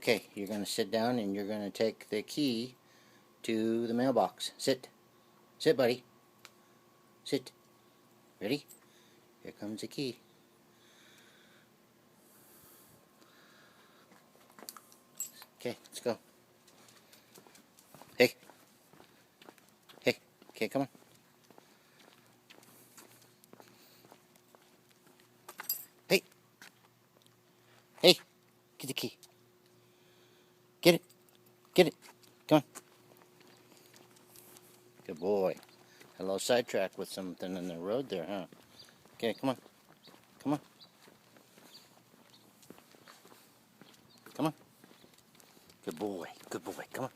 Okay, you're going to sit down and you're going to take the key to the mailbox. Sit. Sit, buddy. Sit. Ready? Here comes the key. Okay, let's go. Hey. Hey. Okay, come on. Hey. Hey. Get the key. Get it. Get it. Come on. Good boy. A little sidetracked with something in the road there, huh? Okay, come on. Come on. Come on. Good boy. Good boy. Come on.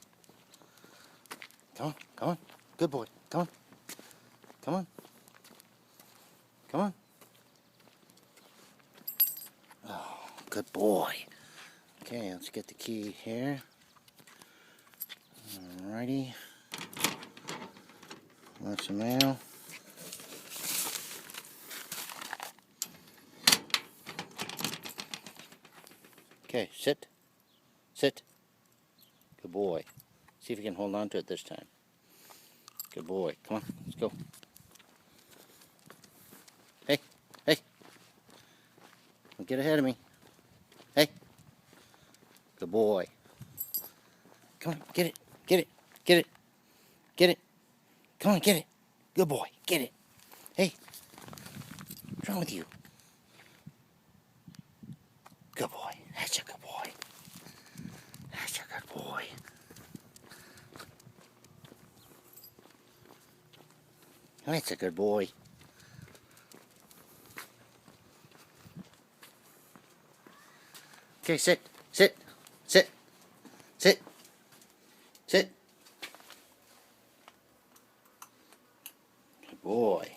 Come on. Come on. Good boy. Come on. Come on. Come on. Oh, good boy. Okay, let's get the key here. Alrighty. Lots of mail. Okay, sit. Sit. Good boy. See if you can hold on to it this time. Good boy. Come on, let's go. Hey, hey. Don't get ahead of me. Hey. Good boy. Come on, get it. Get it. Get it. Get it. Come on, get it. Good boy. Get it. Hey. What's wrong with you? Good boy. That's a good boy. That's a good boy. That's a good boy. Okay, sit. Sit. Sit. Sit. Sit. Good boy.